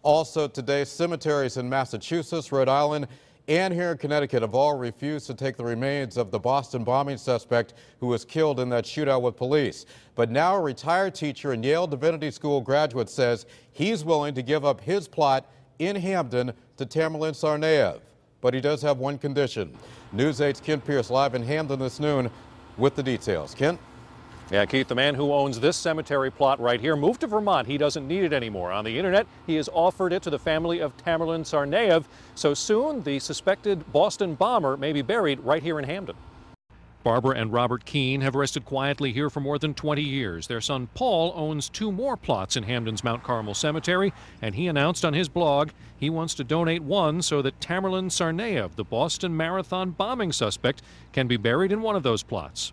Also today, cemeteries in Massachusetts, Rhode Island, and here in Connecticut have all refused to take the remains of the Boston bombing suspect who was killed in that shootout with police. But now a retired teacher and Yale Divinity School graduate says he's willing to give up his plot in Hamden to Tamerlan Tsarnaev. But he does have one condition. News 8's Kent Pierce live in Hamden this noon with the details. Kent? Yeah, Keith, the man who owns this cemetery plot right here moved to Vermont. He doesn't need it anymore. On the internet, he has offered it to the family of Tamerlan Tsarnaev. So soon, the suspected Boston bomber may be buried right here in Hamden. Barbara and Robert Keene have rested quietly here for more than 20 years. Their son Paul owns 2 more plots in Hamden's Mount Carmel Cemetery, and he announced on his blog he wants to donate one so that Tamerlan Tsarnaev, the Boston Marathon bombing suspect, can be buried in one of those plots.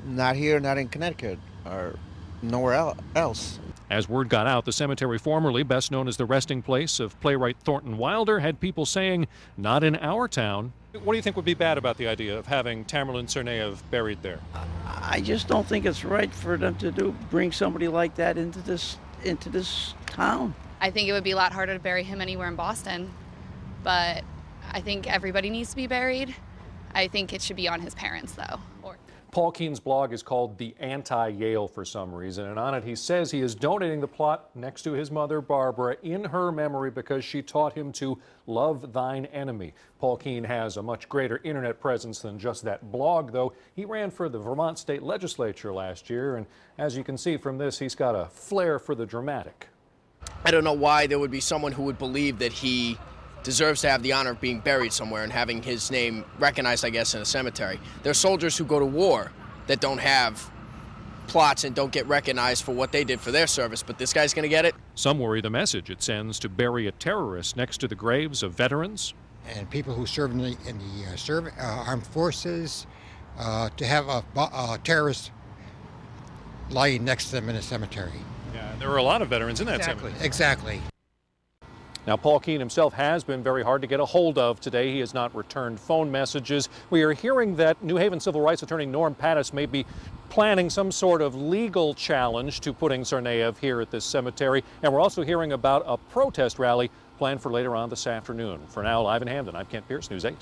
Not here, not in Connecticut, or nowhere else. As word got out, the cemetery, formerly best known as the resting place of playwright Thornton Wilder, had people saying, "Not in our town." What do you think would be bad about the idea of having Tamerlan Tsarnaev buried there? I just don't think it's right for them to bring somebody like that into this town. I think it would be a lot harder to bury him anywhere in Boston, but I think everybody needs to be buried. I think it should be on his parents, though. Paul Keene's blog is called The Anti-Yale for some reason, and on it he says he is donating the plot next to his mother Barbara in her memory because she taught him to love thine enemy. Paul Keene has a much greater internet presence than just that blog, though. He ran for the Vermont State Legislature last year, and as you can see from this, he's got a flair for the dramatic. I don't know why there would be someone who would believe that he deserves to have the honor of being buried somewhere and having his name recognized, I guess, in a cemetery. There are soldiers who go to war that don't have plots and don't get recognized for what they did for their service, but this guy's going to get it. Some worry the message it sends to bury a terrorist next to the graves of veterans and people who serve in the armed forces, to have a terrorist lying next to them in a cemetery. Yeah, there were a lot of veterans in that cemetery. Exactly. Now, Paul Keene himself has been very hard to get a hold of today. He has not returned phone messages. We are hearing that New Haven civil rights attorney Norm Pattis may be planning some sort of legal challenge to putting Tsarnaev here at this cemetery. And we're also hearing about a protest rally planned for later on this afternoon. For now, live in Hamden, I'm Kent Pierce, News 8.